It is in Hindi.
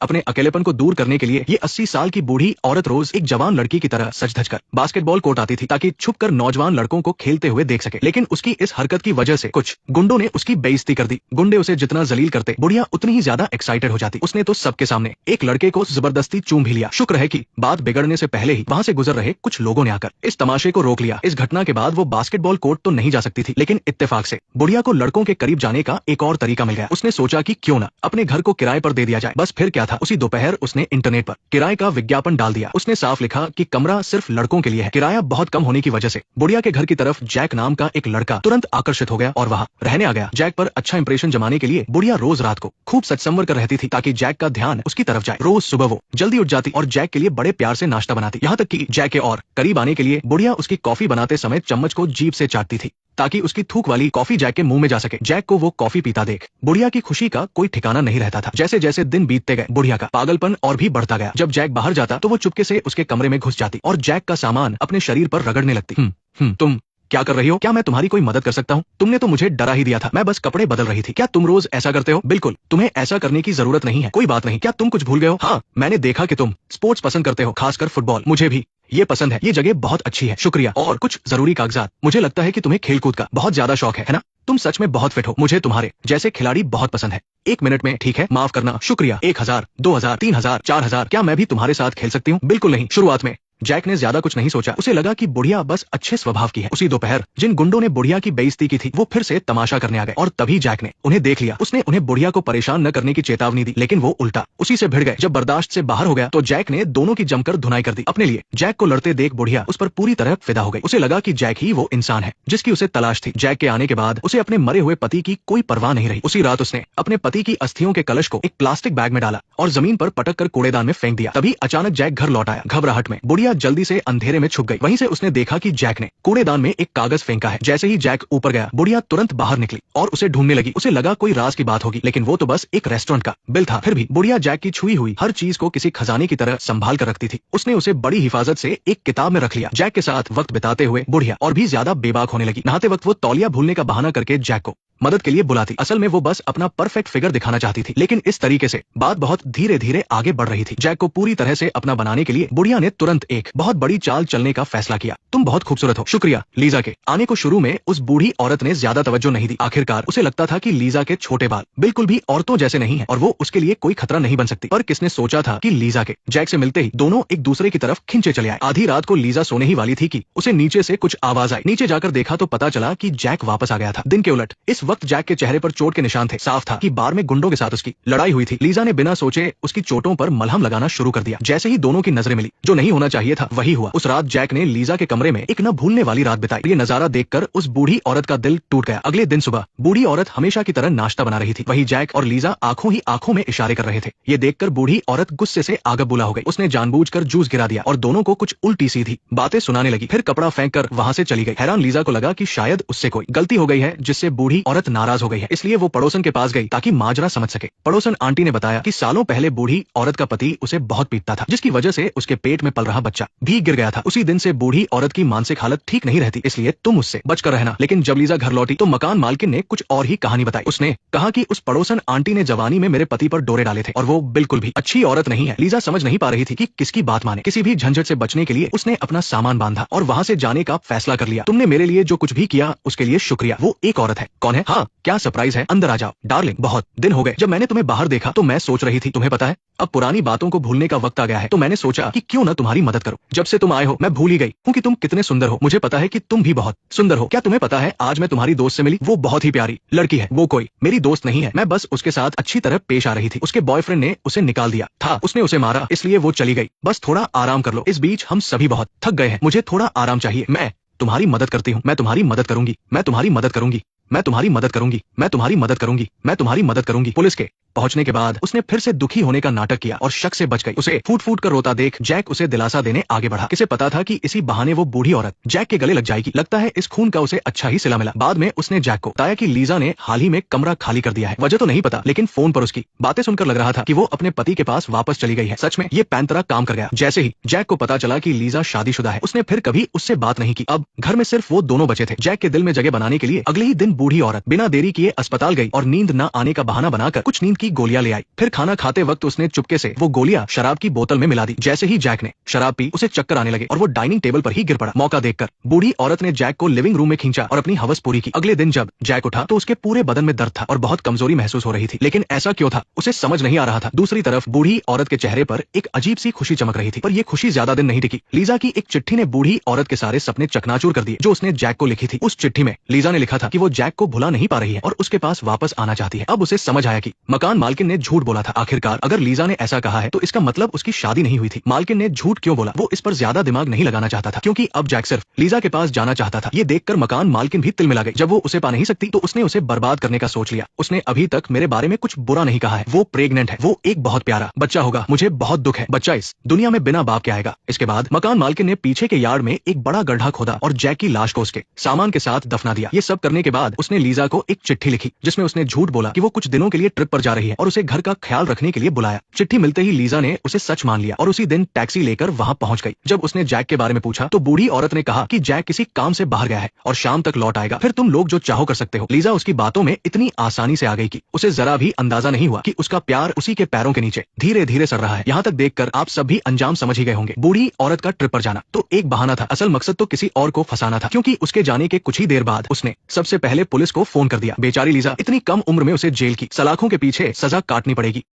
अपने अकेलेपन को दूर करने के लिए ये 80 साल की बूढ़ी औरत रोज एक जवान लड़की की तरह सज धज कर बास्केटबॉल कोर्ट आती थी ताकि छुपकर नौजवान लड़कों को खेलते हुए देख सके। लेकिन उसकी इस हरकत की वजह से कुछ गुंडों ने उसकी बेइज्जती कर दी। गुंडे उसे जितना जलील करते, बुढ़िया उतनी ही ज्यादा एक्साइटेड हो जाती। उसने तो सबके सामने एक लड़के को जबरदस्ती चूम भी लिया। शुक्र है कि बात बिगड़ने से पहले ही वहां से गुजर रहे कुछ लोगों ने आकर इस तमाशे को रोक लिया। इस घटना के बाद वो बास्केटबॉल कोर्ट तो नहीं जा सकती थी, लेकिन इत्तेफाक से बुढ़िया को लड़कों के करीब जाने का एक और तरीका मिल गया। उसने सोचा कि क्यों ना अपने घर को किराए पर दे दिया जाए। बस फिर क्या था, उसी दोपहर उसने इंटरनेट पर किराए का विज्ञापन डाल दिया। उसने साफ लिखा कि कमरा सिर्फ लड़कों के लिए है। किराया बहुत कम होने की वजह से बुढ़िया के घर की तरफ जैक नाम का एक लड़का तुरंत आकर्षित हो गया और वहां रहने आ गया। जैक पर अच्छा इंप्रेशन जमाने के लिए बुढ़िया रोज रात को खूब सत्संवर कर रहती थी ताकि जैक का ध्यान उसकी तरफ जाए। रोज सुबह वो जल्दी उठ जाती और जैक के लिए बड़े प्यार से नाश्ता बनाती। यहाँ तक कि जैक के और करीब आने के लिए बुढ़िया उसकी कॉफी बनाते समय चम्मच को जीभ से चाटती थी ताकि उसकी थूक वाली कॉफी जैक के मुंह में जा सके। जैक को वो कॉफी पीता देख बुढ़िया की खुशी का कोई ठिकाना नहीं रहता था। जैसे जैसे दिन बीतते गए बुढ़िया का पागलपन और भी बढ़ता गया। जब जैक बाहर जाता तो वो चुपके से उसके कमरे में घुस जाती और जैक का सामान अपने शरीर पर रगड़ने लगती। तुम क्या कर रही हो? क्या मैं तुम्हारी कोई मदद कर सकता हूँ? तुमने तो मुझे डरा ही दिया था, मैं बस कपड़े बदल रही थी। क्या तुम रोज ऐसा करते हो? बिल्कुल, तुम्हें ऐसा करने की जरूरत नहीं है। कोई बात नहीं। क्या तुम कुछ भूल गए हो? हाँ, मैंने देखा कि तुम स्पोर्ट्स पसंद करते हो, खासकर फुटबॉल। मुझे भी ये पसंद है। ये जगह बहुत अच्छी है। शुक्रिया। और कुछ जरूरी कागजात। मुझे लगता है कि तुम्हें खेलकूद का बहुत ज्यादा शौक है ना? तुम सच में बहुत फिट हो। मुझे तुम्हारे जैसे खिलाड़ी बहुत पसंद है। 1 मिनट में? ठीक है, माफ करना। शुक्रिया। 1000, 2000, 3000, 4000। क्या मैं भी तुम्हारे साथ खेल सकती हूँ? बिल्कुल नहीं। शुरुआत में जैक ने ज्यादा कुछ नहीं सोचा। उसे लगा कि बुढ़िया बस अच्छे स्वभाव की है। उसी दोपहर जिन गुंडों ने बुढ़िया की बेइज्जती की थी वो फिर से तमाशा करने आ गए और तभी जैक ने उन्हें देख लिया। उसने उन्हें बुढ़िया को परेशान न करने की चेतावनी दी, लेकिन वो उल्टा उसी से भिड़ गए। जब बर्दाश्त से बाहर हो गया तो जैक ने दोनों की जमकर धुनाई कर दी। अपने लिए जैक को लड़ते देख बुढ़िया उस पर पूरी तरह फिदा हो गई। उसे लगा कि जैक ही वो इंसान है जिसकी उसे तलाश थी। जैक के आने के बाद उसे अपने मरे हुए पति की कोई परवाह नहीं रही। उसी रात उसने अपने पति की अस्थियों के कलश को एक प्लास्टिक बैग में डाला और जमीन पर पटक कर कूड़ेदान में फेंक दिया। तभी अचानक जैक घर लौट आया। घबराहट में बुढ़िया जल्दी से अंधेरे में छुप गई। वहीं से उसने देखा कि जैक ने कूड़ेदान में एक कागज फेंका है। जैसे ही जैक ऊपर गया बुढ़िया तुरंत बाहर निकली और उसे ढूंढने लगी। उसे लगा कोई राज की बात होगी, लेकिन वो तो बस एक रेस्टोरेंट का बिल था। फिर भी बुढ़िया जैक की छुई हुई हर चीज को किसी खजाने की तरह संभाल कर रखती थी। उसने उसे बड़ी हिफाजत से एक किताब में रख लिया। जैक के साथ वक्त बिताते हुए बुढ़िया और भी ज्यादा बेबाक होने लगी। नहाते वक्त वो तौलिया भूलने का बहाना करके जैक को मदद के लिए बुलाती। असल में वो बस अपना परफेक्ट फिगर दिखाना चाहती थी, लेकिन इस तरीके से बात बहुत धीरे धीरे आगे बढ़ रही थी। जैक को पूरी तरह से अपना बनाने के लिए बुढ़िया ने तुरंत एक बहुत बड़ी चाल चलने का फैसला किया। तुम बहुत खूबसूरत हो। शुक्रिया। लीजा के आने को शुरू में उस बूढ़ी औरत ने ज्यादा तवज्जो नहीं दी। आखिरकार उसे लगता था कि लीजा के छोटे बाल बिल्कुल भी औरतों जैसे नहीं है और वो उसके लिए कोई खतरा नहीं बन सकती। पर किसने सोचा था कि लीजा के जैक से मिलते ही दोनों एक दूसरे की तरफ खिंचे चले आए। आधी रात को लीजा सोने ही वाली थी कि उसे नीचे से कुछ आवाज आई। नीचे जाकर देखा तो पता चला कि जैक वापस आ गया था। दिन के उलट इस वक्त जैक के चेहरे पर चोट के निशान थे। साफ था कि बार में गुंडों के साथ उसकी लड़ाई हुई थी। लीजा ने बिना सोचे उसकी चोटों पर मलहम लगाना शुरू कर दिया। जैसे ही दोनों की नजरें मिली, जो नहीं होना चाहिए था वही हुआ। उस रात जैक ने लीजा के कमरे में एक न भूलने वाली रात बिताई। ये नजारा देखकर उस बूढ़ी औरत का दिल टूट गया। अगले दिन सुबह बूढ़ी औरत हमेशा की तरह नाश्ता बना रही थी। वही जैक और लीजा आंखों ही आंखों में इशारे कर रहे थे। ये देखकर बूढ़ी औरत गुस्से से आगबुला हो गई। उसने जानबूझकर जूस गिरा दिया और दोनों को कुछ उल्टी सीधी बातें सुनाने लगी। फिर कपड़ा फेंक कर वहां से चली गई। हैरान लीजा को लगा कि शायद उससे कोई गलती हो गई है जिससे बूढ़ी औरत नाराज हो गई है। इसलिए वो पड़ोसन के पास गई ताकि माजरा समझ सके। पड़ोसन आंटी ने बताया कि सालों पहले बूढ़ी औरत का पति उसे बहुत पीटता था, जिसकी वजह से उसके पेट में पल रहा बच्चा भी गिर गया था। उसी दिन से बूढ़ी औरत की मानसिक हालत ठीक नहीं रहती, इसलिए तुम उससे बचकर रहना। लेकिन जब लीजा घर लौटी तो मकान मालकिन ने कुछ और ही कहानी बताई। उसने कहा कि उस पड़ोसन आंटी ने जवानी में मेरे पति पर डोरे डाले थे और वो बिल्कुल भी अच्छी औरत नहीं है। लीजा समझ नहीं पा रही थी कि किसकी बात माने। किसी भी झंझट से बचने के लिए उसने अपना सामान बांधा और वहां से जाने का फैसला कर लिया। तुमने मेरे लिए जो कुछ भी किया उसके लिए शुक्रिया। वो एक औरत है। कौन है? हाँ, क्या सरप्राइज है? अंदर आ जाओ डार्लिंग। बहुत दिन हो गए जब मैंने तुम्हें बाहर देखा तो मैं सोच रही थी, तुम्हें पता है अब पुरानी बातों को भूलने का वक्त आ गया है, तो मैंने सोचा कि क्यों न तुम्हारी मदद करूं। जब से तुम आए हो मैं भूल ही गई हूं कि तुम कितने सुंदर हो। मुझे पता है कि तुम भी बहुत सुंदर हो। क्या तुम्हें पता है आज मैं तुम्हारी दोस्त से मिली? वो बहुत ही प्यारी लड़की है। वो कोई मेरी दोस्त नहीं है, मैं बस उसके साथ अच्छी तरह पेश आ रही थी। उसके बॉयफ्रेंड ने उसे निकाल दिया था। उसने उसे मारा, इसलिए वो चली गई। बस थोड़ा आराम कर लो। इस बीच हम सभी बहुत थक गए हैं। मुझे थोड़ा आराम चाहिए। मैं तुम्हारी मदद करती हूँ। मैं तुम्हारी मदद करूंगी। मैं तुम्हारी मदद करूंगी। मैं तुम्हारी मदद करूंगी। मैं तुम्हारी मदद करूंगी। मैं तुम्हारी मदद करूंगी। पुलिस के पहुंचने के बाद उसने फिर से दुखी होने का नाटक किया और शक से बच गई। उसे फूट फूट कर रोता देख जैक उसे दिलासा देने आगे बढ़ा। किसे पता था कि इसी बहाने वो बूढ़ी औरत जैक के गले लग जाएगी। लगता है इस खून का उसे अच्छा ही सिला मिला। बाद में उसने जैक को बताया कि लीजा ने हाल ही में कमरा खाली कर दिया है। वजह तो नहीं पता, लेकिन फोन पर उसकी बातें सुनकर लग रहा था कि वो अपने पति के पास वापस चली गई है। सच में ये पैंतरा काम कर गया। जैसे ही जैक को पता चला कि लीजा शादीशुदा है, उसने फिर कभी उससे बात नहीं की। अब घर में सिर्फ वो दोनों बचे थे। जैक के दिल में जगह बनाने के लिए अगले ही दिन बूढ़ी औरत बिना देरी किए अस्पताल गई और नींद न आने का बहाना बनाकर कुछ नींद की गोलियां ले आई। फिर खाना खाते वक्त उसने चुपके से वो गोलियां शराब की बोतल में मिला दी। जैसे ही जैक ने शराब पी, उसे चक्कर आने लगे और वो डाइनिंग टेबल पर ही गिर पड़ा। मौका देखकर बूढ़ी औरत ने जैक को लिविंग रूम में खींचा और अपनी हवस पूरी की। अगले दिन जब जैक उठा तो उसके पूरे बदन में दर्द था और बहुत कमजोरी महसूस हो रही थी, लेकिन ऐसा क्यों था उसे समझ नहीं आ रहा था। दूसरी तरफ बूढ़ी औरत के चेहरे पर एक अजीब सी खुशी चमक रही थी, पर यह खुशी ज्यादा दिन नहीं टिकी। लीजा की एक चिट्ठी ने बूढ़ी औरत के सारे सपने चकनाचूर कर दिए जो उसने जैक को लिखी थी। उस चिट्ठी में लीजा ने लिखा था कि वो जैक को भुला नहीं पा रही है और उसके पास वापस आना चाहती है। अब उसे समझ आया कि मकान मालकिन ने झूठ बोला था। आखिरकार अगर लीजा ने ऐसा कहा है तो इसका मतलब उसकी शादी नहीं हुई थी। मालकिन ने झूठ क्यों बोला, वो इस पर ज्यादा दिमाग नहीं लगाना चाहता था, क्योंकि अब जैक सिर्फ लीजा के पास जाना चाहता था। ये देखकर मकान मालकिन भी तिल मिला गई। जब वो उसे पा नहीं सकती तो उसने उसे बर्बाद करने का सोच लिया। उसने अभी तक मेरे बारे में कुछ बुरा नहीं कहा है, वो प्रेग्नेंट है, वो एक बहुत प्यारा बच्चा होगा, मुझे बहुत दुख है, बच्चा इस दुनिया में बिना बाप के आएगा। इसके बाद मकान मालकिन ने पीछे के यार्ड में एक बड़ा गड्ढा खोदा और जैक की लाश को उसके सामान के साथ दफना दिया। ये सब करने के बाद उसने लीजा को एक चिट्ठी लिखी जिसमें उसने झूठ बोला कि वो कुछ दिनों के लिए ट्रिप पर जा रही है और उसे घर का ख्याल रखने के लिए बुलाया। चिट्ठी मिलते ही लीजा ने उसे सच मान लिया और उसी दिन टैक्सी लेकर वहां पहुंच गई। जब उसने जैक के बारे में पूछा तो बूढ़ी औरत ने कहा कि जैक किसी काम से बाहर गया है और शाम तक लौट आएगा, फिर तुम लोग जो चाहो कर सकते हो। लीजा उसकी बातों में इतनी आसानी से आ गई कि उसे जरा भी अंदाजा नहीं हुआ कि उसका प्यार उसी के पैरों के नीचे धीरे धीरे सड़ रहा है। यहाँ तक देखकर आप सब भी अंजाम समझ ही गए होंगे। बूढ़ी औरत का ट्रिप पर जाना तो एक बहाना था, असल मकसद तो किसी और को फंसाना था, क्योंकि उसके जाने के कुछ ही देर बाद उसने सबसे पहले पुलिस को फोन कर दिया। बेचारी लीजा, इतनी कम उम्र में उसे जेल की सलाखों के पीछे सजा काटनी पड़ेगी।